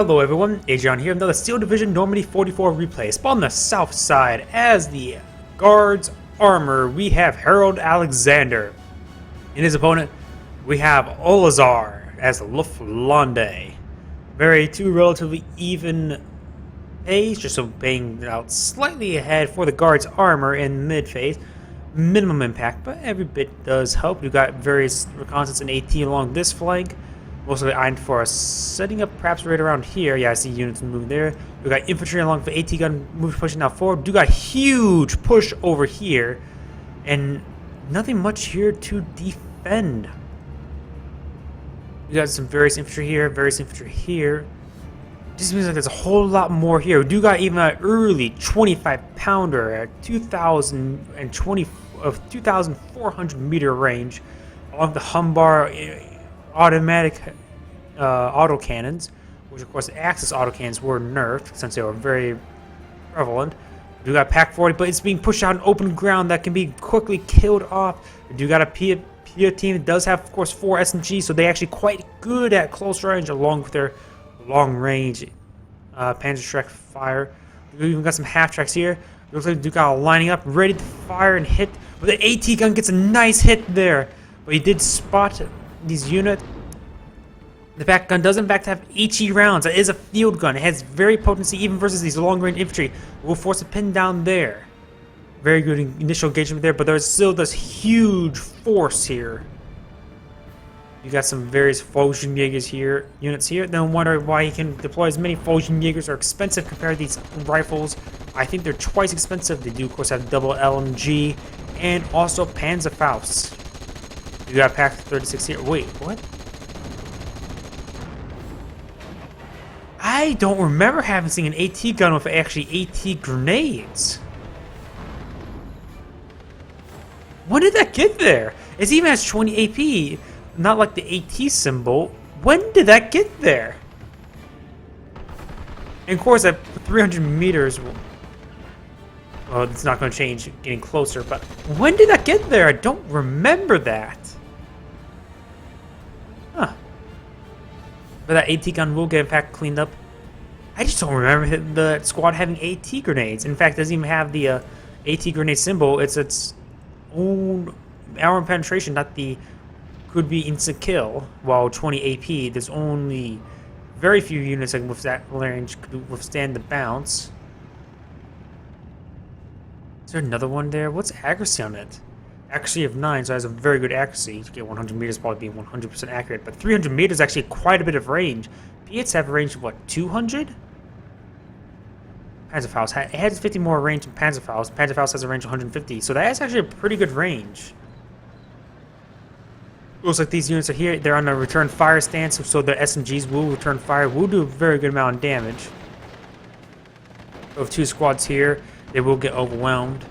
Hello everyone, Agion here, another Steel Division Normandy 44 replay. Spawn on the south side as the guard's armor, we have Harold Alexander. In his opponent, we have Olizar as Luftlande. Two relatively even pace, just obeying out slightly ahead for the guard's armor in mid phase. Minimum impact, but every bit does help. We've got various reconnaissance and AT along this flank. Most of it eyeing for us, setting up perhaps right around here. Yeah, I see units moving there. We got infantry along the AT gun pushing out forward. We got huge push over here, and nothing much here to defend. We got some various infantry here, Just means like there's a whole lot more here. We do got even an early 25 pounder at 2,400 meter range along the Humbar automatic autocannons, which of course the Axis autocannons were nerfed since they were very prevalent. We do got Pack 40, but it's being pushed out in open ground that can be quickly killed off. We do got a Pia team that does have, of course, 4 SMGs, so they're actually quite good at close range along with their long range Panzerschreck fire. We even got some half tracks here. It looks like we do got lining up, ready to fire and hit. But the AT gun gets a nice hit there, but he did spot these units. The back gun does in fact have HE rounds. It is a field gun. It has very potency even versus these long-range infantry. We'll force a pin down there. Very good initial engagement there, but there's still this huge force here. You got some various Fallschirmjägers here, units here. Then wonder why he can deploy as many Fallschirmjägers are expensive compared to these rifles. I think they're twice expensive. They do of course have double LMG and also Panzerfaust. You got Pack 36 here. Wait, what? I don't remember having seen an AT gun with actually AT grenades. When did that get there? It even has 20 AP, not like the AT symbol. When did that get there? And of course, at 300 meters, well, it's not going to change getting closer, but when did that get there? I don't remember that. Huh. But that AT gun will get in fact cleaned up. I just don't remember the squad having AT grenades. In fact, it doesn't even have the AT grenade symbol. It's its own armor penetration, not the could be instant kill. While 20 AP, there's only very few units that with that range could withstand the bounce. Is there another one there? What's accuracy on it? Accuracy of 9, so it has a very good accuracy. To get 100 meters, probably be 100% accurate. But 300 meters is actually quite a bit of range. P8s have a range of what, 200? Panzerfaust, it has 50 more range than Panzerfaust. Panzerfaust has a range of 150, so that is actually a pretty good range. Looks like these units are here. They're on a return fire stance, so the SMGs will return fire. Will do a very good amount of damage. With 2 squads here, they will get overwhelmed.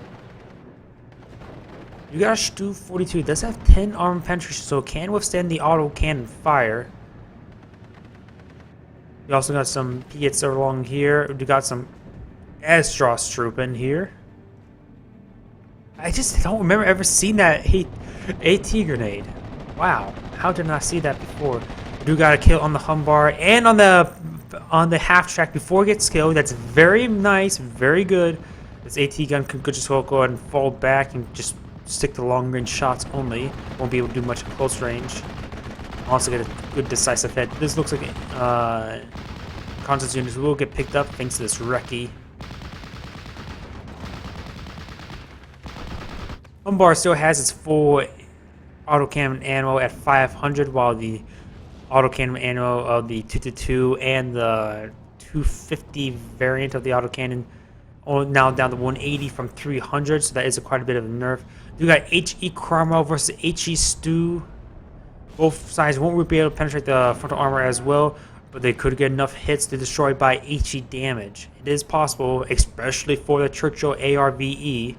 You got a Stu 42. It does have 10 armor penetration, so it can withstand the auto cannon fire. You also got some P8s along here. You got some Astros troop in here. I just don't remember ever seeing that AT grenade. Wow, how did I not see that before? You do got a kill on the Humbar and on the half track before it gets killed. That's very nice, very good. This AT gun could just go ahead and fall back and just stick to long range shots only. Won't be able to do much at close range. Also get a good decisive hit. This looks like Constance units will get picked up thanks to this recce. Humbar still has its full autocannon ammo at 500, while the autocannon ammo of the 222 and the 250 variant of the autocannon now down to 180 from 300, so that is quite a bit of a nerf. You got HE Cromwell versus HE Stu. Both sides won't be able to penetrate the frontal armor as well, but they could get enough hits to destroy by HE damage. It is possible, especially for the Churchill ARVE,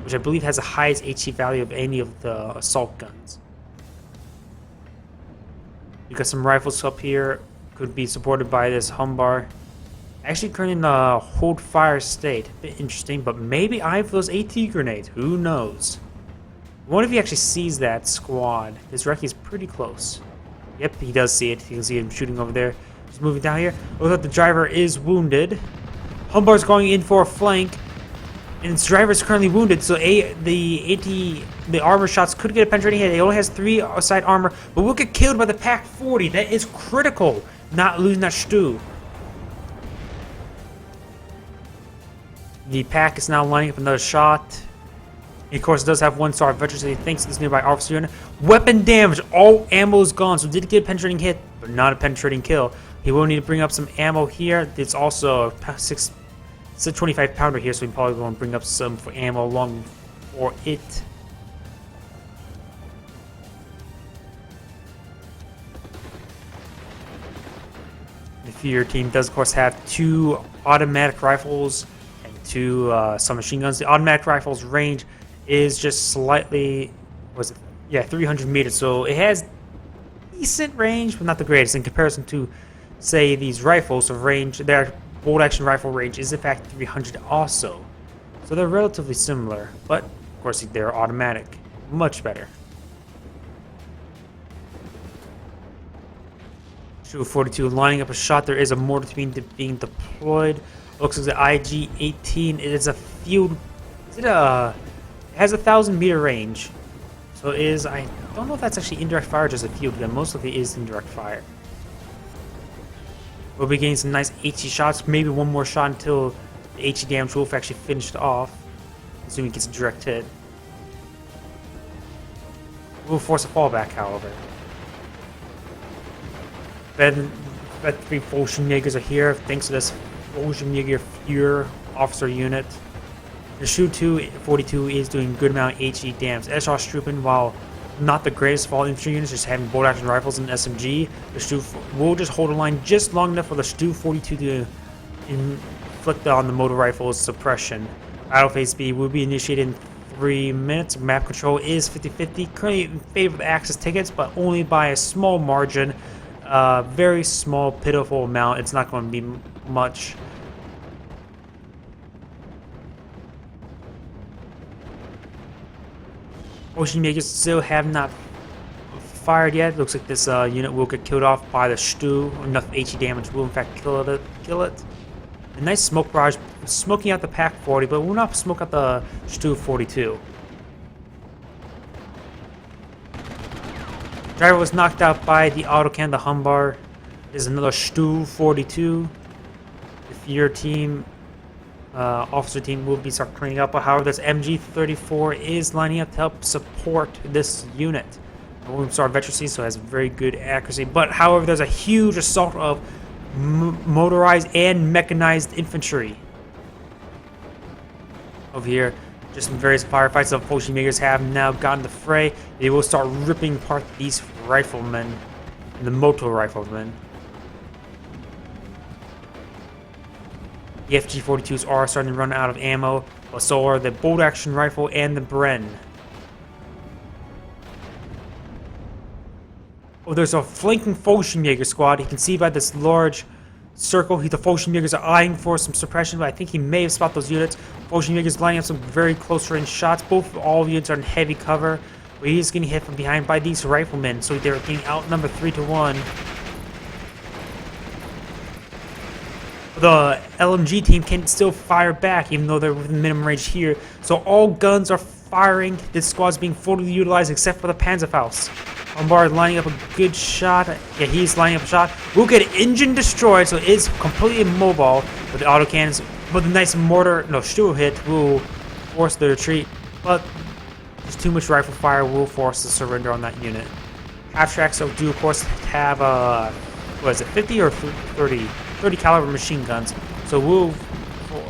which I believe has the highest HE value of any of the assault guns. You got some rifles up here, could be supported by this Humbar. Actually currently in the hold fire state. A bit interesting, but maybe I have those AT grenades. Who knows? What if he actually sees that squad? His recce is pretty close. Yep, he does see it. You can see him shooting over there. Just moving down here. Looks like the driver is wounded. Humbar's going in for a flank. And its driver is currently wounded, so the armor shots could get a penetrating hit. It only has 3 side armor, but will get killed by the Pack 40. That is critical, not losing that stew. The Pack is now lining up another shot. He, of course, does have 1-star veteran, so he thinks this nearby officer unit. Weapon damage, all ammo is gone, so did get a penetrating hit, but not a penetrating kill. He will need to bring up some ammo here. It's also it's a 25 pounder here, so we probably going to bring up some for ammo along for it. The Fear team does, of course, have 2 automatic rifles and 2 submachine guns. The automatic rifles range is just slightly, 300 meters, so it has decent range, but not the greatest in comparison to, say, these rifles of range. Their bolt action rifle range is in fact 300 also, so they're relatively similar, but of course they're automatic, much better. Stu 42 lining up a shot. There is a mortar being deployed. Looks like the IG-18. It is a field. It has 1,000 meter range, so it is. I don't know if that's actually indirect fire or just a field gun. Most of it is indirect fire. We'll be getting some nice HE shots, maybe one more shot until the HE damage wolf actually finished off, assuming he gets a direct hit. We'll force a fallback, however. Then, 3 Fallschirmjägers are here, thanks to this Fallschirmjäger Fuhrer officer unit. The Stu 42 is doing a good amount of HE damage. Escharstruppen, while not the greatest of all infantry units, just having bolt action rifles and SMG, the Stu will just hold a line just long enough for the Stu 42 to inflict on the motor rifle's suppression. Battle phase speed will be initiated in 3 minutes. Map control is 50-50, currently in favor of the Axis tickets, but only by a small margin. Very small, pitiful amount. It's not going to be much. Fallschirmjägers still have not fired yet. Looks like this unit will get killed off by the Stu. Enough HE damage will in fact kill it. A nice smoke barrage smoking out the Pack 40, but will not smoke out the Stu 42. Driver was knocked out by the autocan. The Humbar is another Stu 42. The Fear team, officer team will be start cleaning up. However, this MG-34 is lining up to help support this unit. The 1-star veteran, so it has very good accuracy. But however, there's a huge assault of motorized and mechanized infantry over here. Just in various firefights, the Fallschirmjägers have now gotten the fray. They will start ripping apart these riflemen, the motor riflemen. The FG-42s are starting to run out of ammo, but so are the bolt action rifle and the Bren. Oh, there's a flanking Fallschirmjäger squad. You can see by this large circle, the Fallschirmjägers are eyeing for some suppression, but I think he may have spotted those units. Fallschirmjägers lining up some very close range shots. All units are in heavy cover, but he's getting hit from behind by these riflemen, so they're getting outnumbered 3-1. The LMG team can still fire back, even though they're within minimum range here. So all guns are firing. This squad's being fully utilized, except for the Panzerfaust. Lombard lining up a good shot. Yeah, he's lining up a shot. We'll get engine destroyed, so it's completely immobile with the autocannons. But the nice Stu hit will force the retreat. But just too much rifle fire will force the surrender on that unit. Half-tracks do, of course, have, 50 or 30? 30 caliber machine guns. So we'll,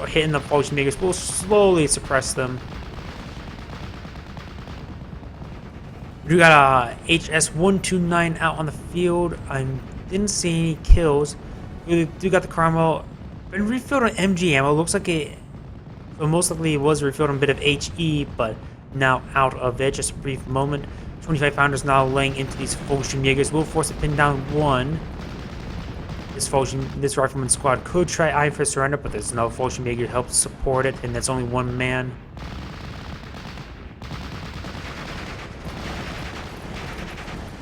hitting the Fallschirmjägers, we'll slowly suppress them. We got a HS-129 out on the field. I didn't see any kills. We do got the Cromwell. Been refilled on MG ammo. Looks like it, well, most likely it was refilled on a bit of HE, but now out of it. Just a brief moment. 25 pounders now laying into these Fallschirmjägers. We'll force to pin down one. This rifleman squad could try Iron Fist surrender, but there's no Fallschirmjäger to help support it, and that's only one man.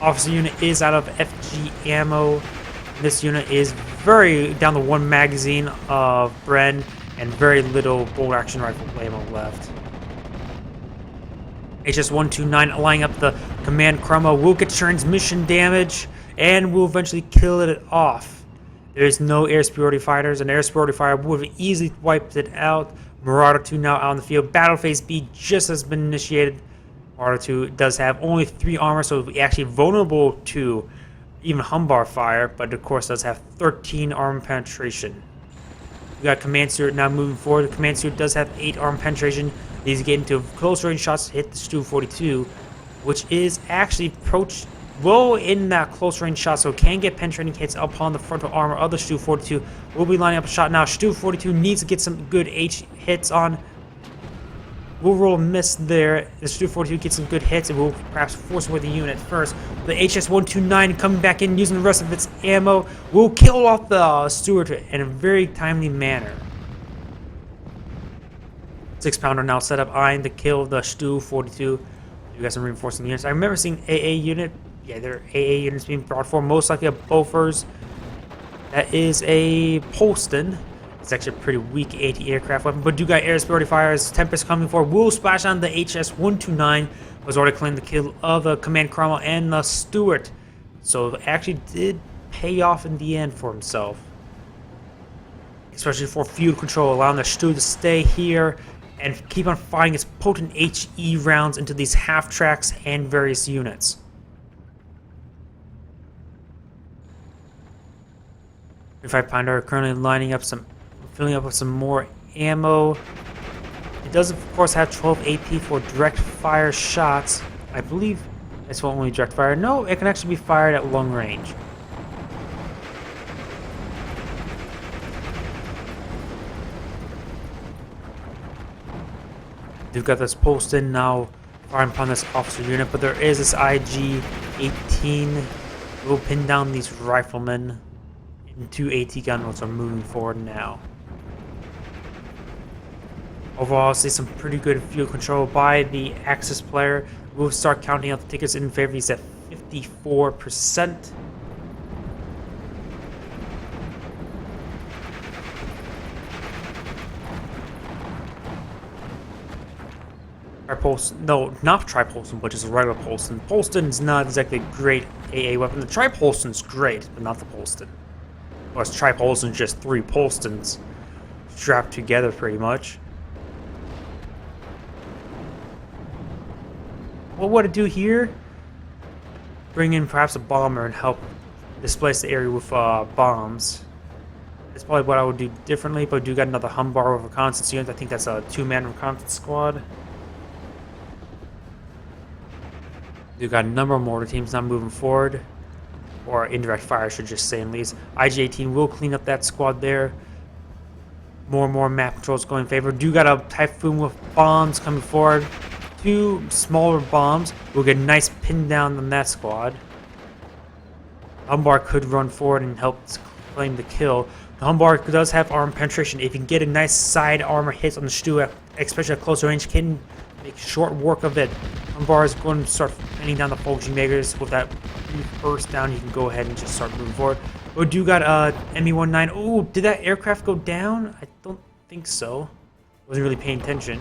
Officer unit is out of FG ammo. This unit is very down to one magazine of Bren and very little bolt action rifle ammo left. HS-129 lining up the command Chroma will get transmission damage and will eventually kill it off. There is no air superiority fighters, and air superiority fire would have easily wiped it out. Marauder 2 now out on the field. Battle Phase B just has been initiated. Marauder 2 does have only 3 armor, so it's actually vulnerable to even Humbar fire, but of course does have 13 armor penetration. We got Command Stewart now moving forward. The Command Stewart does have 8 armor penetration. He's getting into close range shots to hit the Stu-42, which is actually approached well in that close range shot, so it can get penetrating hits upon the frontal armor of the Stu-42. We'll be lining up a shot now. Stu-42 needs to get some good H hits on. We'll roll a miss there. The Stu-42 gets some good hits, and we'll perhaps force away the unit first. The HS-129 coming back in, using the rest of its ammo, will kill off the Stewart in a very timely manner. 6-pounder now set up, eyeing to kill the Stu-42. You got some reinforcing units. I remember seeing AA unit. Yeah, there are AA units being brought forward. Most likely a Bofors. That is a Polston. It's actually a pretty weak anti-aircraft weapon, but do got air superiority fires. Tempest coming forward will splash on the HS-129. Was already claimed the kill of the Command Cromwell and the Stewart. So it actually did pay off in the end for himself. Especially for fuel control, allowing the Stu to stay here and keep on firing its potent HE rounds into these half-tracks and various units. .5-pounder currently lining up some, filling up with some more ammo. It does, of course, have 12 AP for direct fire shots. I believe it's only direct fire. No, it can actually be fired at long range. We've got this Polston now firing upon this officer unit, but there is this IG-18. We'll pin down these riflemen. And 2 AT gunboats are moving forward now. Overall, I see some pretty good fuel control by the Axis player. We'll start counting out the tickets in favor. He's at 54%. Tripolston, no, not Tripolston, but just a regular Polston. Polston is not exactly a great AA weapon. The Tripolston's great, but not the Polston. Of course, Tripolston's just 3 Polstons strapped together pretty much. What would it do here? Bring in perhaps a bomber and help displace the area with bombs. That's probably what I would do differently, but I do got another Humbar with reconnaissance unit. I think that's a 2-man reconnaissance squad. We've got a number of mortar teams now moving forward. Or indirect fire, I should just say, in least. IG-18 will clean up that squad there. More and more map controls going in favor. Do got a Typhoon with bombs coming forward. 2 smaller bombs. We'll get a nice pin down on that squad. Humbar could run forward and help claim the kill. The Humbar does have armor penetration. If you can get a nice side armor hit on the Stu, especially at closer range, can make short work of it. Humbar is going to start pinning down the Fallschirmjägers. With that burst down, you can go ahead and just start moving forward. Oh, do got ME-19. Oh, did that aircraft go down? I don't think so. Wasn't really paying attention.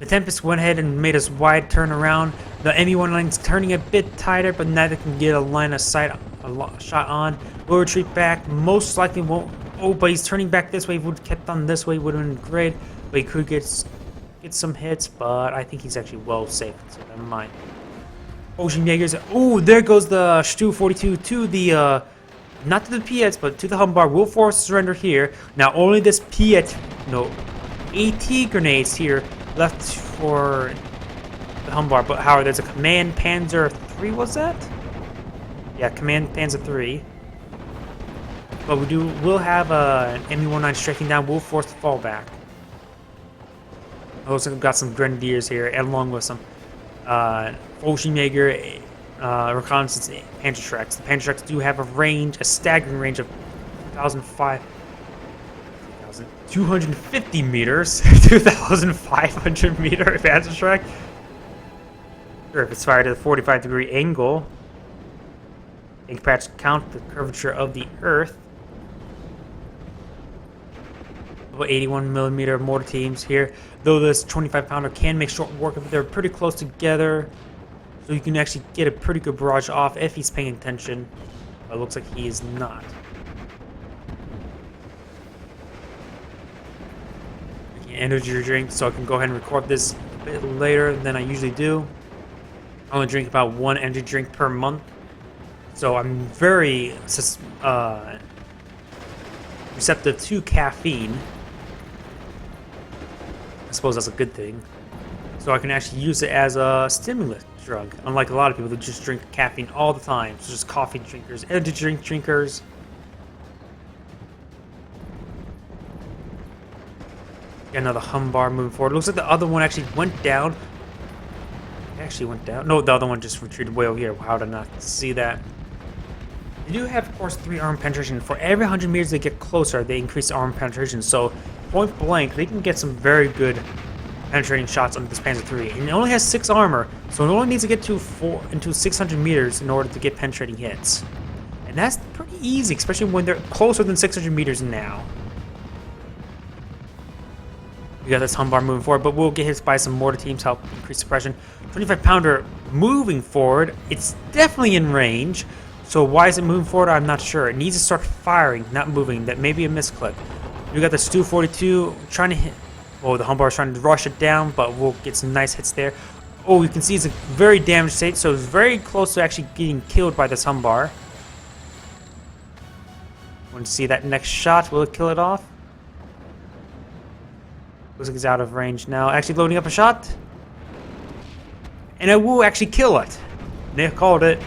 The Tempest went ahead and made us wide turn around. The ME-19 is turning a bit tighter, but neither can get a line of sight, a shot on. We'll retreat back. Most likely won't. Oh, but he's turning back this way. If he would have kept on this way, would have been great. But he could get some hits, but I think he's actually well safe, so never mind. Fallschirmjägers. Oh, there goes the Stu-42 to the, not to the Piet, but to the Humbar. We'll force surrender here. Now, only this Piet, no, AT grenades here left for the Humbar. But however, there's a Command Panzer 3, was that? Yeah, Command Panzer 3. But we'll have an ME-19 striking down. We'll force the fallback. Also, we've got some Grenadiers here, along with some Fallschirmjäger reconnaissance Panzerschrecks. The Panzerschrecks do have a staggering range of 250 meters. 2,500 meter Panzerschreck. Sure, if it's fired at a 45-degree angle, Tank patch count the curvature of the Earth. About 81mm mortar teams here. Though this 25-pounder can make short work of it, they're pretty close together. So you can actually get a pretty good barrage off if he's paying attention. But it looks like he is not. Energy drink, so I can go ahead and record this a bit later than I usually do. I only drink about 1 energy drink per month, so I'm very receptive to caffeine. I suppose that's a good thing. So I can actually use it as a stimulant drug, unlike a lot of people that just drink caffeine all the time. So just coffee drinkers, energy drink drinkers. Got another Humbar moving forward. Looks like the other one actually went down. It actually went down. No, the other one just retreated way over here. How did I not see that? They do have, of course, 3 armor penetration. For every 100 meters they get closer, they increase armor penetration. So, point blank, they can get some very good penetrating shots on this Panzer III. And it only has 6 armor, so it only needs to get to 600 meters in order to get penetrating hits. And that's pretty easy, especially when they're closer than 600 meters now. We got this Humbar moving forward, but we'll get hit by some mortar teams, help increase suppression. 25-pounder moving forward. It's definitely in range. So why is it moving forward? I'm not sure. It needs to start firing, not moving. That may be a misclick. We got the Stu 42 trying to hit. Oh, the Humbar is trying to rush it down, but we'll get some nice hits there. Oh, you can see it's a very damaged state, so it's very close to actually getting killed by this Humbar. Want to see that next shot? Will it kill it off? Looks like it's out of range now. Actually loading up a shot. And it will actually kill it. They called it.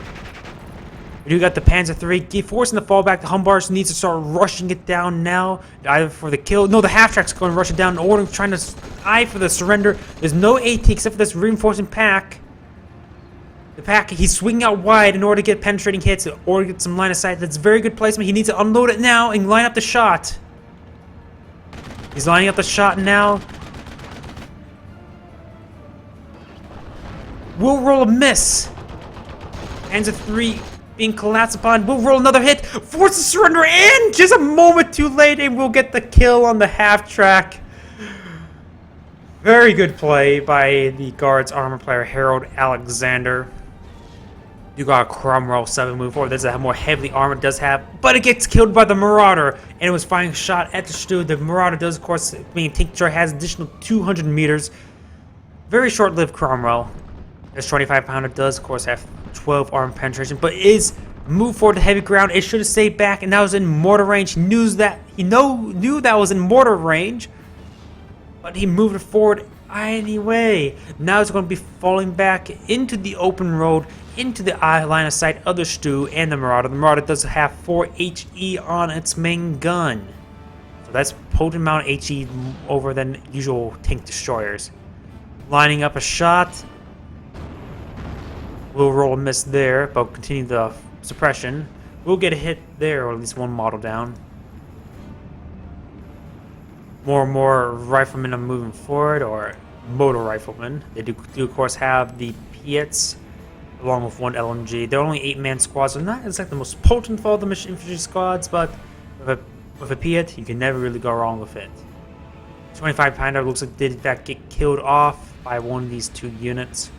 We do got the Panzer III forcing the fallback. The Humbars needs to start rushing it down now. Either for the kill. No, the half-track's going to rush it down in order, trying to eye for the surrender. There's no AT except for this reinforcing pack. The pack, he's swinging out wide in order to get penetrating hits, or get some line of sight. That's very good placement. He needs to unload it now and line up the shot. He's lining up the shot now. We'll roll a miss. Panzer III being collapsed upon. We'll roll another hit. Force the surrender, and just a moment too late, and we'll get the kill on the half-track. Very good play by the Guards armor player Harold Alexander. You got a Cromwell 7 move forward. There's a more heavily armored, does have, but it gets killed by the Marauder, and it was firing a shot at the Stu. The Marauder does, of course, being tank destroyer, has additional 200 meters. Very short-lived Cromwell. This 25-pounder does, of course, have 12 armor penetration, but is moved forward to heavy ground. It should have stayed back, and that was in mortar range. He knew that was in mortar range, but he moved it forward anyway. Now it's going to be falling back into the open road, into the eye line of sight of the Stu and the Marauder. The Marauder does have 4 HE on its main gun. So that's potent amount of HE over than usual tank destroyers. Lining up a shot. We'll roll a miss there, but continue the suppression. We'll get a hit there, or at least one model down. More and more riflemen are moving forward, or motor riflemen. They do of course have the Piets, along with 1 LMG. They're only 8-man squads, so not exactly the most potent of all the infantry squads, but with a Piet, you can never really go wrong with it. 25-pounder looks like did in fact get killed off by one of these 2 units.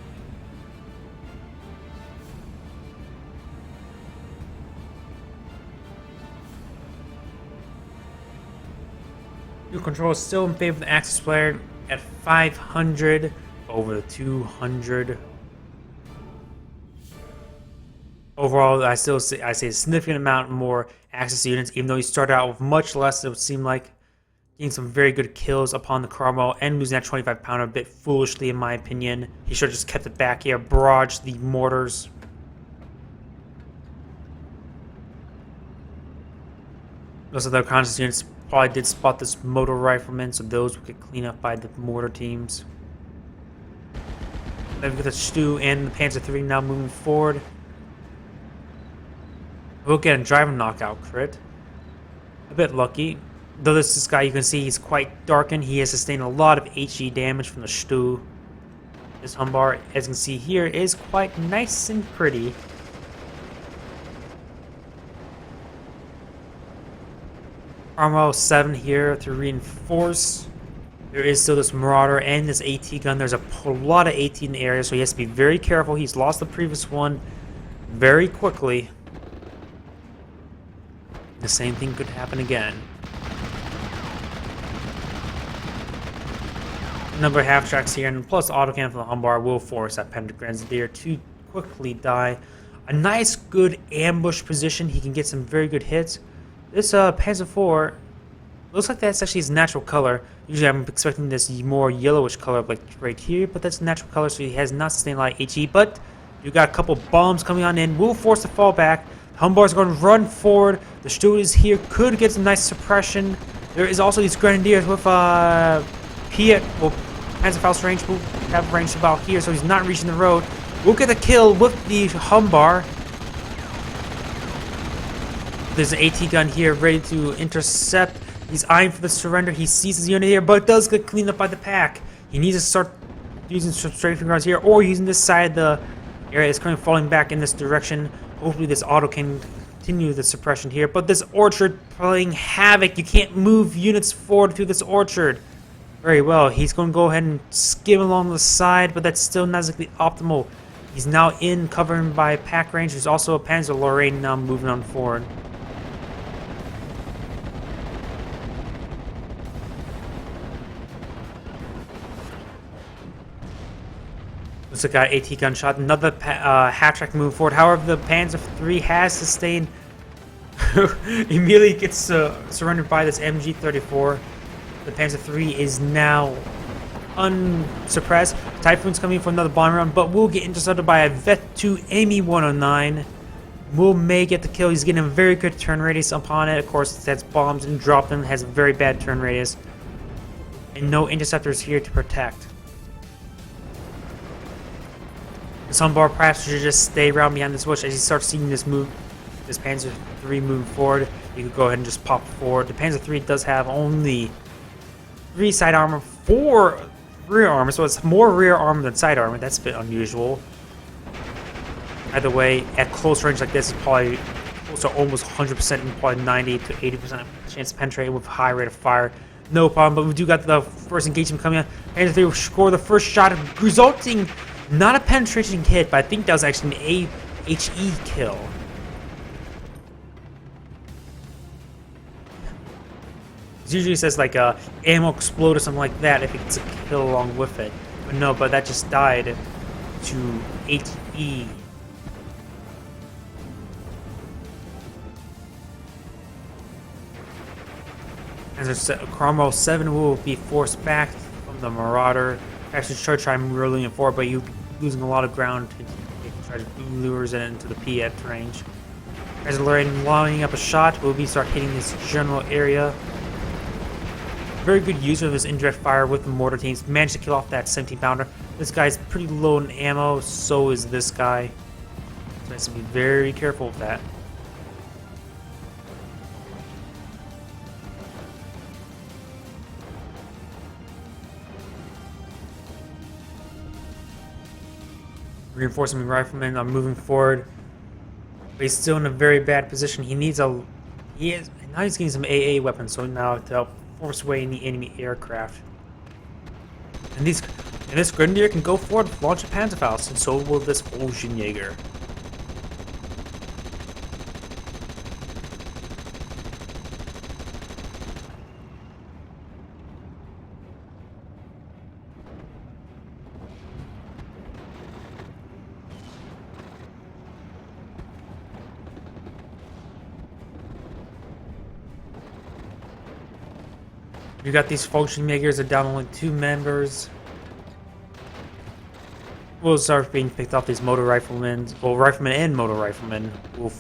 New control is still in favor of the Axis player at 500 over the 200. Overall, I say a significant amount more Axis units, even though he started out with much less. It would seem like getting some very good kills upon the Cromwell and losing that 25-pounder a bit foolishly, in my opinion. He should have just kept it back here, barraged the mortars. Most of the reconnaissance units probably did spot this motor rifleman, so those would get cleaned up by the mortar teams. Then we got the Stu and the Panzer III now moving forward. We'll get a driver knockout crit. A bit lucky. Though this guy, you can see he's quite darkened. He has sustained a lot of HE damage from the Stu. This Humbar, as you can see here, is quite nice and pretty. Armoured 7 here to reinforce. There is still this Marauder and this AT gun. There's a lot of AT in the area, so he has to be very careful. He's lost the previous one very quickly. The same thing could happen again. A number of half tracks here, and plus the autocannon from the Humbar will force that Grenadier to quickly die. A nice, good ambush position. He can get some very good hits. This Panzer IV looks like that's actually his natural color. Usually I'm expecting this more yellowish color like right here, but that's natural color, so he has not sustained a lot of HE. But you got a couple bombs coming on in. Will force the fall back. Humbar's going to run forward. The Stuart is here. Could get some nice suppression. There is also these Grenadiers with Piet. Well, Panzerfaust's range will have range about here, so he's not reaching the road. We'll get a kill with the Humbar. There's an AT gun here ready to intercept. He's eyeing for the surrender. He sees his unit here, but does get cleaned up by the pack. He needs to start using some strafing rounds here, or using this side of the area is currently falling back in this direction. Hopefully this auto can continue the suppression here, but this orchard playing havoc. You can't move units forward through this orchard. Very well. He's going to go ahead and skim along the side, but that's still not exactly optimal. He's now in, covered by pack range. There's also a Panzer Lorraine now moving on forward. Looks like got AT gunshot. Another half-track move forward. However, the Panzer III has sustained. Immediately gets surrendered by this MG-34. The Panzer III is now unsuppressed. Typhoon's coming for another bomb round, but will get intercepted by a Vet-2 Amy 109. Will may get the kill. He's getting a very good turn radius upon it. Of course, that's bombs and drop them. Has a very bad turn radius. And no interceptors here to protect. The Humbar perhaps should just stay around behind this bush as you start seeing this move, this Panzer III move forward. You could go ahead and just pop forward. The Panzer III does have only 3 side armor, 4 rear armor, so it's more rear armor than side armor. That's a bit unusual. Either way, at close range like this, is probably close to almost 100% and probably 90 to 80% chance to penetrate with high rate of fire. No problem, but we do got the first engagement coming up. Panzer III will score the first shot, resulting not a penetration hit, but I think that was actually an AHE kill. It usually says like ammo explode or something like that if it's a kill along with it. But no, but that just died to HE. As Cromwell 7 will be forced back from the Marauder. Actually, try rolling it forward, but you're losing a lot of ground to try to lures it into the Piet range. As Lorraine lining up a shot, will be start hitting this general area. Very good use of his indirect fire with the mortar teams. Managed to kill off that 17-pounder. This guy's pretty low in ammo, so is this guy. So has to be very careful with that. Reinforcement riflemen are moving forward, but he's still in a very bad position. He needs now he's getting some AA weapons, so now to help force away any enemy aircraft. And this Grenadier can go forward, launch a Panzerfaust, and so will this Oceanjäger. You got these Oceanjägers are down only 2 members. We'll start being picked off these motor riflemen. Well, riflemen and motor riflemen will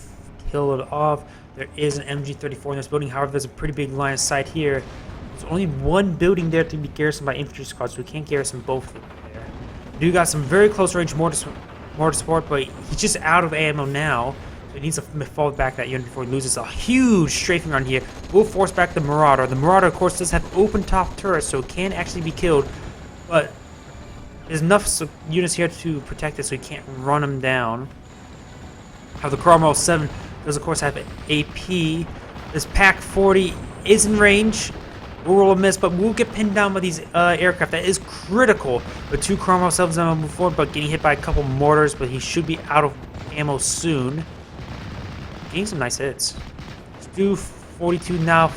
kill it off. There is an MG-34 in this building. However, there's a pretty big line of sight here. There's only one building there to be garrisoned by infantry squads, so we can't garrison both of them there. We do got some very close range mortar support, but he's just out of ammo now. He needs to fall back that unit before he loses a huge strafing round here. We'll force back the Marauder. The Marauder, of course, does have open top turrets, so it can actually be killed. But there's enough units here to protect it, so he can't run him down. How the Cromwell 7 does, of course, have AP. This Pack 40 is in range. We'll roll a miss, but we'll get pinned down by these aircraft. That is critical. With 2 Cromwell 7s on move forward, but getting hit by a couple mortars, but he should be out of ammo soon. Getting some nice hits. Stu 42 now,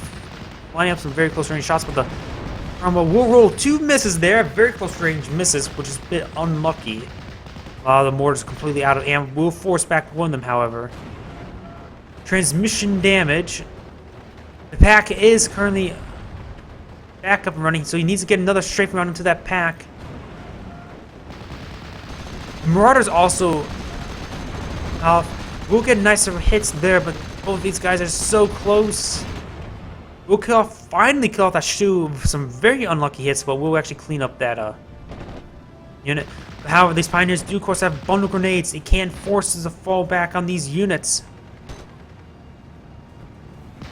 lining up some very close range shots, but the Cromwell will roll 2 misses there. Very close range misses, which is a bit unlucky. The mortars completely out of ammo. We'll force back one of them, however. Transmission damage. The pack is currently back up and running, so he needs to get another strafe round into that pack. Marauders also we'll get nicer hits there, but both these guys are so close. We'll finally kill off that shoe with some very unlucky hits, but we'll actually clean up that unit. However, these pioneers do of course have bundle grenades. It can force us to fall back on these units.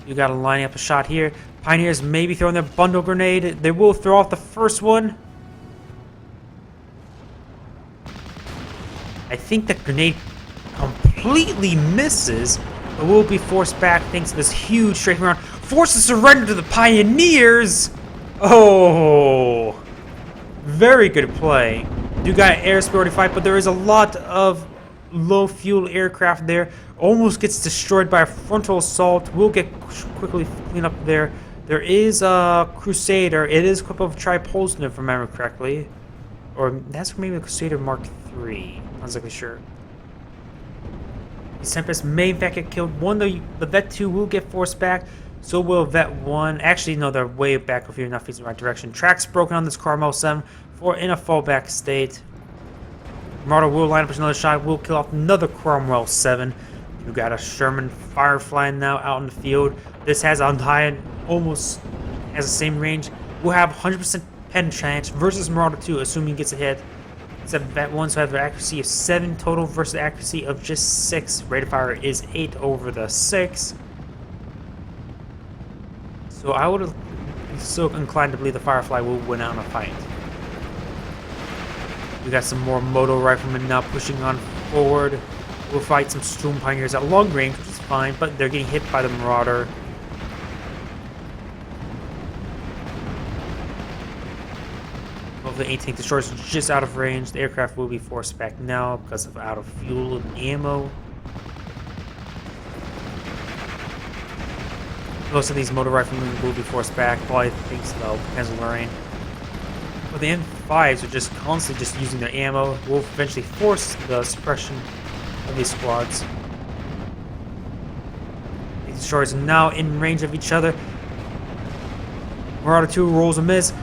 You gotta line up a shot here. Pioneers may be throwing their bundle grenade. They will throw off the first one. I think the grenade completely misses, but will be forced back thanks to this huge strafing round. Forced to surrender to the Pioneers! Oh! Very good play. You got air superiority fight, but there is a lot of low fuel aircraft there. Almost gets destroyed by a frontal assault. We'll get quickly clean up there. There is a Crusader. It is equipped with Tripolston, if I remember correctly. Or that's maybe the Crusader Mark III. I'm not exactly sure. The Tempest may in fact get killed. The Vet 2 will get forced back. So will Vet 1. Actually, no, they're way back if you're not facing the right direction. Track's broken on this Cromwell 7 in a fallback state. Marauder will line up another shot. Will kill off another Cromwell 7. You got a Sherman Firefly now out in the field. This has on high, almost has the same range. We'll have 100% pen chance versus Marauder 2, assuming he gets a hit. Except Vet 1, so I have an accuracy of 7 total versus accuracy of just 6. Rate of fire is 8 over the 6. So I would be so inclined to believe the Firefly will win out in a fight. We got some more Moto Riflemen now pushing on forward. We'll fight some Storm Pioneers at long range, which is fine, but they're getting hit by the Marauder. Both the 18th destroyers are just out of range. The aircraft will be forced back now because of out of fuel and ammo. Most of these Motor Riflemen will be forced back, probably thanks to the Lorraine. But the M5s are just constantly just using their ammo. Will eventually force the suppression of these squads. These destroyers are now in range of each other. Marauder 2 rolls a miss.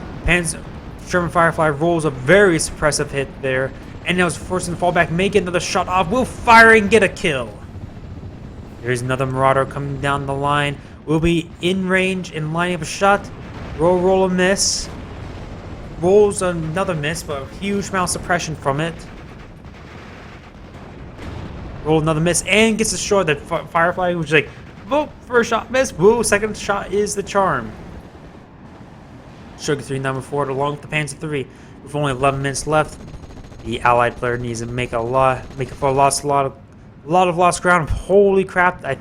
Sherman Firefly rolls a very suppressive hit there. And now is forced to fall back, may get another shot off. Will fire and get a kill. Here's another Marauder coming down the line. Will be in range and lining up a shot. Roll a miss. Rolls another miss, but a huge amount of suppression from it. Roll another miss and gets destroyed. That Firefly was like, whoa, first shot miss. Whoa, second shot is the charm. Sugar 3 number 4 along with the Panzer 3. With only 11 minutes left, the Allied player needs to make a lot of lost ground. Holy crap! I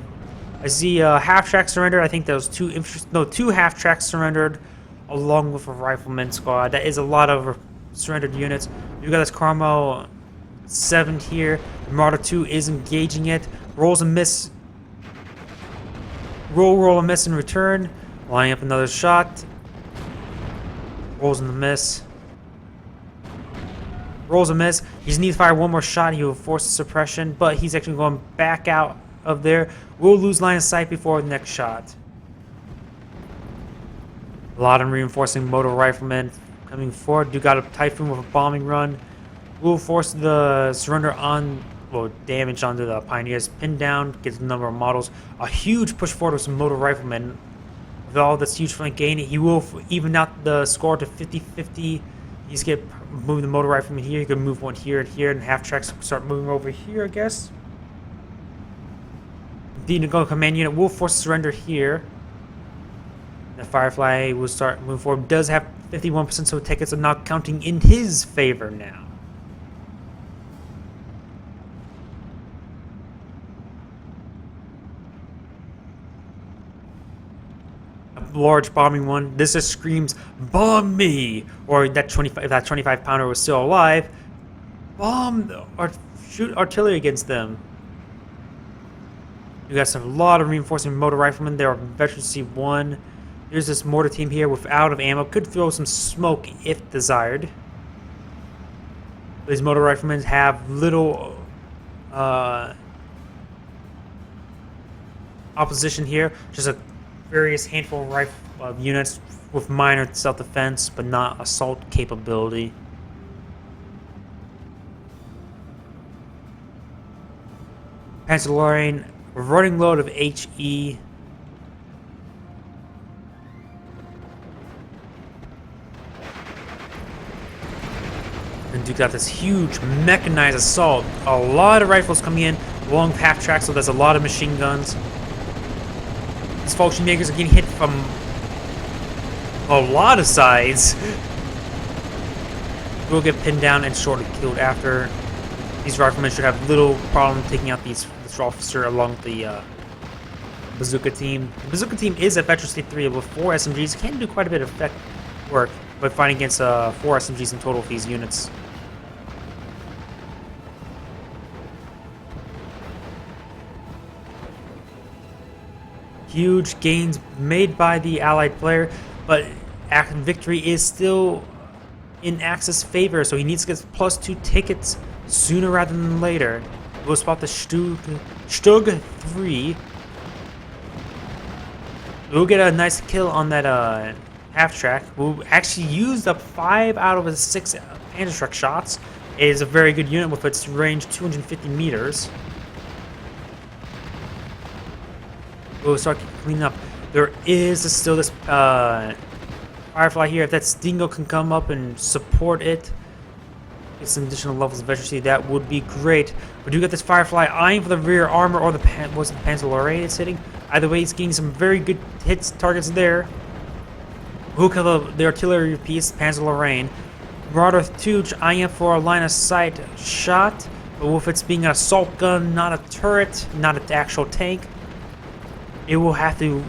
see a half track surrendered. I think those two half tracks surrendered, along with a rifleman squad. That is a lot of surrendered units. You got this Cromwell 7 here. Marauder 2 is engaging it. Rolls a miss. Roll a miss in return. Lining up another shot. Rolls in the miss. Rolls a miss. He just needs to fire one more shot. He will force the suppression, but he's actually going back out of there. We'll lose line of sight before the next shot. A lot of reinforcing Motor Riflemen coming forward. You got a Typhoon with a bombing run. We'll force the surrender on, well, damage onto the Pioneers. Pinned down, gets a number of models. A huge push forward with some Motor Riflemen. With all this huge flank gain, he will even out the score to 50-50. He's going to move the Motor Rifleman here. He can move one here and here, and half tracks start moving over here, I guess. The Nago command unit will force surrender here. The Firefly will start moving forward. Does have 51%, so tickets are not counting in his favor now. large bombing one. This just screams, "Bomb me!" Or that 25, if that 25-pounder was still alive, bomb or shoot artillery against them. You got a lot of reinforcing motor riflemen. There are veteran C1. There's this mortar team here without of ammo. Could throw some smoke if desired. These motor riflemen have little opposition here. Just a various handful of units with minor self-defense, but not assault capability. Panzer running load of HE. And you got this huge mechanized assault. A lot of rifles coming in along half track, so there's a lot of machine guns. These Falchion Makers are getting hit from a lot of sides. Will get pinned down and shortly killed after. These riflemen should have little problem taking out this officer along the bazooka team. The bazooka team is a veteran state 3 with 4 SMGs. Can do quite a bit of effect work, but fighting against 4 SMGs in total for these units. Huge gains made by the allied player, but victory is still in Axis' favor, so he needs to get +2 tickets sooner rather than later. We'll spot the Stug 3. We'll get a nice kill on that half track. We'll actually use up 5 out of his 6 Panzer truck shots. It is a very good unit with its range 250 meters. We'll start cleaning up. There is still this Firefly here. If that Stingo can come up and support it, get some additional levels of veterancy, that would be great. We do get this Firefly eyeing for the rear armor or the Panzer Lorraine it's hitting. Either way, he's getting some very good hits targets there. We'll kill the artillery piece, Panzer Lorraine. Marauder 2 eyeing for a line of sight shot, but with its being an assault gun, not a turret, not an actual tank, it will have to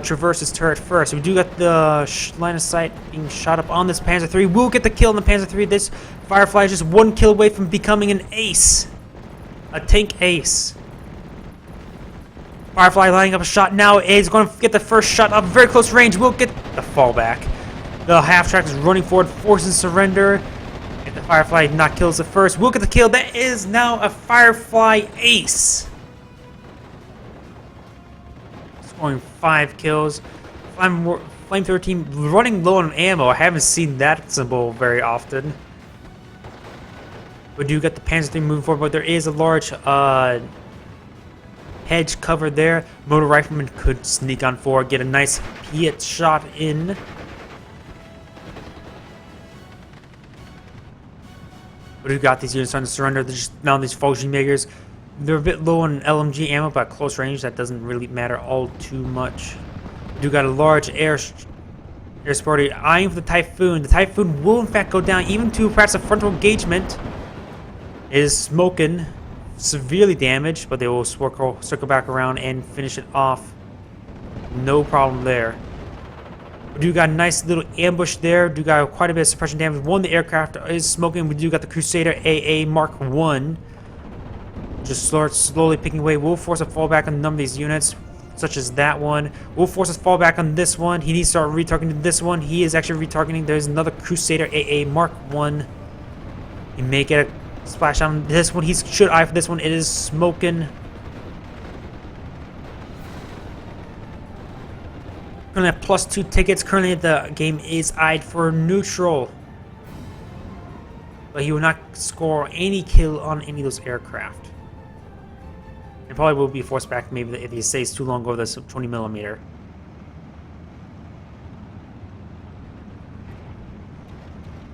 traverse its turret first. We do get the line of sight being shot up on this Panzer 3. We'll get the kill on the Panzer 3. This Firefly is just 1 kill away from becoming an ace. A tank ace. Firefly lining up a shot now. Is going to get the first shot up very close range. We'll get the fallback. The half track is running forward, forcing surrender. If the Firefly not kills it first, we'll get the kill. That is now a Firefly ace. Scoring 5 kills. Flame 13 running low on ammo. I haven't seen that symbol very often. We do get the Panzer 3 moving forward, but there is a large hedge cover there. Motor rifleman could sneak on forward, get a nice Piet shot in. But we got these units trying to surrender. They're just now these Falchion Makers. They're a bit low on LMG ammo, but at close range that doesn't really matter all too much. We do got a large air sporty eyeing for the Typhoon. The Typhoon will in fact go down even to perhaps a frontal engagement. It is smoking, severely damaged, but they will circle back around and finish it off. No problem there. We do got a nice little ambush there. Do got quite a bit of suppression damage. One, the aircraft is smoking. We do got the Crusader AA Mark 1. Just start slowly picking away. We'll force a fallback on a number of these units, such as that one. We'll force a fallback on this one. He needs to start retargeting this one. He is actually retargeting. There's another Crusader AA Mark 1. He may get a splash on this one. He should eye for this one. It is smoking. Currently at +2 tickets. Currently the game is eyed for neutral. But he will not score any kill on any of those aircraft. And probably will be forced back maybe if he stays too long over this 20mm.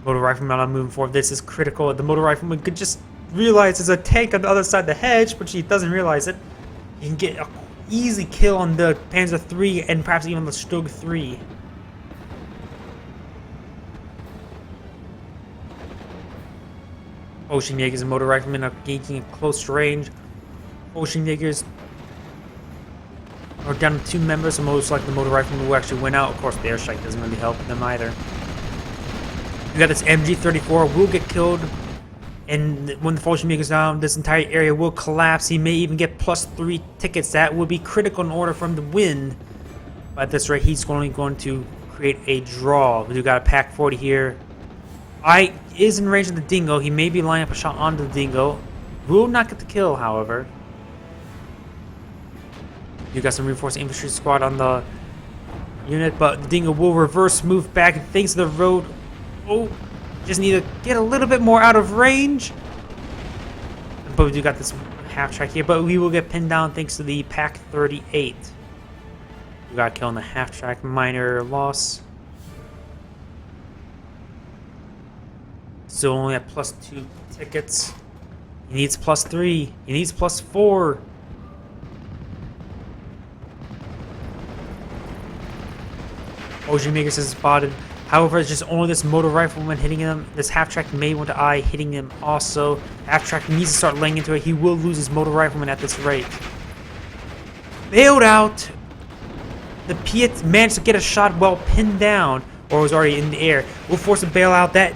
Motor rifleman not moving forward. This is critical. The motor rifleman could just realize there's a tank on the other side of the hedge, but he doesn't realize it. He can get an easy kill on the Panzer 3 and perhaps even the Stug 3. Ocean Jaegers and motor riflemen are engaging at close range. Ocean Jaegers Or down to 2 members, so most likely the motor rifleman will actually win out. Of course, the airstrike doesn't really help them either. We got this MG-34 will get killed, and when the Fallschirmjäger goes down, this entire area will collapse. He may even get +3 tickets. That would be critical in order for him to win. But at this rate, he's only going to create a draw. We do got a Pack 40 here. I is in range of the Dingo. He may be lining up a shot onto the Dingo. Will not get the kill, however. You got some reinforced infantry squad on the unit, but the Dingo will reverse move back thanks to the road. Oh, just need to get a little bit more out of range. But we do got this half track here, but we will get pinned down thanks to the Pack 38. We got killed in the half track, minor loss. So only at +2 tickets. He needs +3. He needs +4. Fallschirmjäger is spotted. However, it's just only this motor rifleman hitting him. This half-track may want to eye hitting him also. Half-track needs to start laying into it. He will lose his motor rifleman at this rate. Bailed out. The Piet managed to get a shot while pinned down, or was already in the air. Will force a bailout. That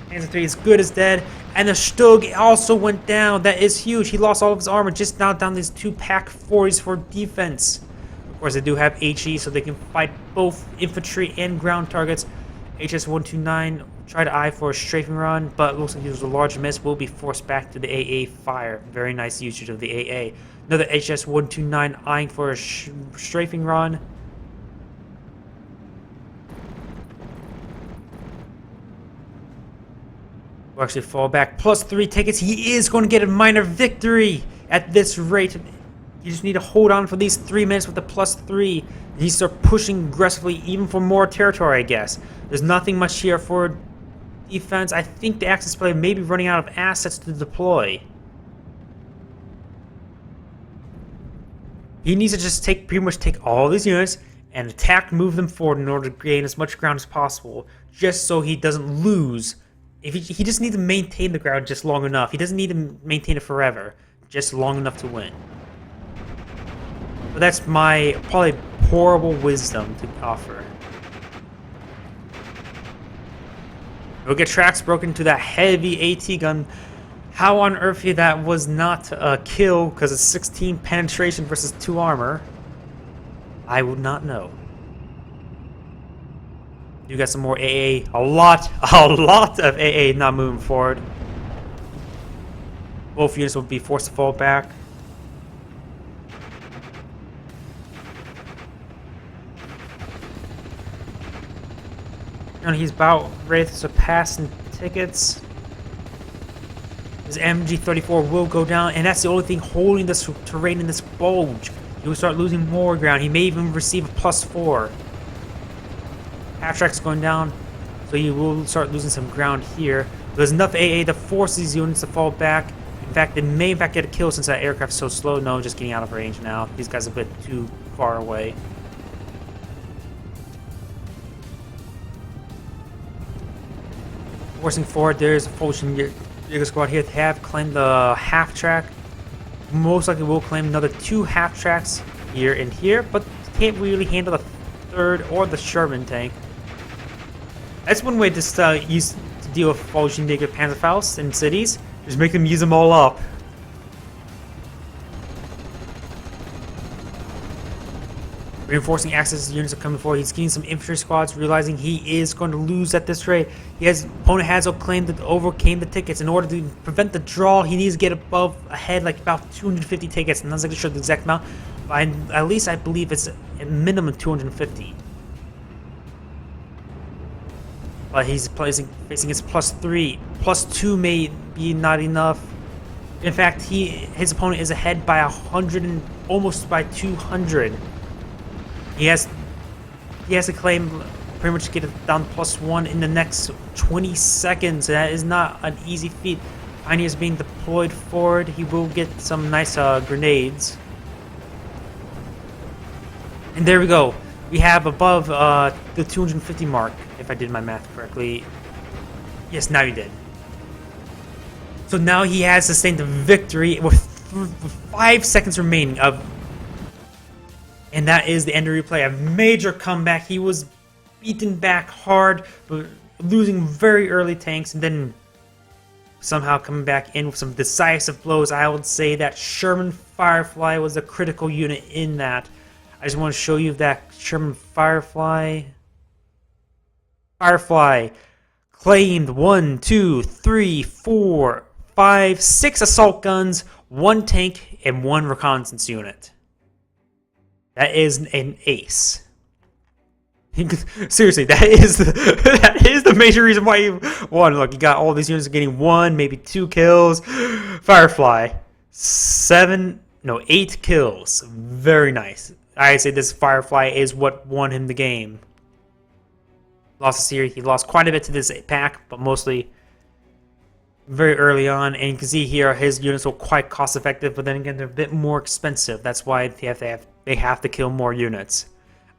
Panzer III is good as dead. And the Stug also went down. That is huge. He lost all of his armor. Just now down these 2 Pack 40s for defense. Of course, they do have HE, so they can fight both infantry and ground targets. HS-129 tried to eye for a strafing run, but looks like it was a large miss. Will be forced back to the AA fire. Very nice usage of the AA. Another HS-129 eyeing for a strafing run. Will actually fall back. +3 tickets. He is going to get a minor victory at this rate. You just need to hold on for these 3 minutes with the +3. You start pushing aggressively, even for more territory, I guess. There's nothing much here for defense. I think the Axis player may be running out of assets to deploy. He needs to just pretty much take all these units and move them forward in order to gain as much ground as possible, just so he doesn't lose. If he just needs to maintain the ground just long enough. He doesn't need to maintain it forever, just long enough to win. But that's my probably horrible wisdom to offer. We'll get tracks broken to that heavy AT gun. How on earth that was not a kill because it's 16 penetration versus 2 armor, I would not know. You got some more AA. A lot of AA not moving forward. Both units will be forced to fall back. And he's about ready to surpass in tickets. His MG-34 will go down, and that's the only thing holding this terrain in this bulge. He will start losing more ground. He may even receive a +4. Half-track's going down, so he will start losing some ground here. There's enough AA to force these units to fall back. In fact, they may in fact get a kill since that aircraft's so slow. No, just getting out of range now. These guys are a bit too far away. Forcing forward, there's a Fallschirmjäger squad here. They have claimed the half-track. Most likely will claim another 2 half-tracks here and here, but can't really handle the 3rd or the Sherman tank. That's one way to use to deal with Fallschirmjäger Panzerfaust in cities. Just make them use them all up. Reinforcing Axis units are coming forward. He's getting some infantry squads, realizing he is going to lose at this rate. Opponent has claimed that overcame the tickets. In order to prevent the draw, he needs to get ahead like about 250 tickets. I'm not exactly sure the exact amount, but at least I believe it's a minimum 250. But he's facing his +3. +2 may be not enough. In fact, his opponent is ahead by 100 and almost by 200. He has to claim pretty much get it down to +1 in the next 20 seconds. That is not an easy feat. Pioneer is being deployed forward. He will get some nice grenades. And there we go. We have above the 250 mark, if I did my math correctly. Yes, now you did. So now he has sustained the victory with 5 seconds remaining of And that is the end of replay. A major comeback. He was beaten back hard, but losing very early tanks, and then somehow coming back in with some decisive blows. I would say that Sherman Firefly was a critical unit in that. I just want to show you that Sherman Firefly claimed 1, 2, 3, 4, 5, 6 assault guns, 1 tank, and 1 reconnaissance unit. That is an ace. Seriously, that is the major reason why you won. Look, you got all these units getting 1, maybe 2 kills. Firefly, 8 kills. Very nice. I say this Firefly is what won him the game. Lost the series. He lost quite a bit to this pack, but mostly very early on. And you can see here his units were quite cost effective, but then again they're a bit more expensive. That's why they have to kill more units.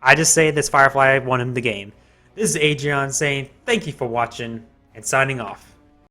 I just say this Firefly won him the game. This is Agion saying thank you for watching and signing off.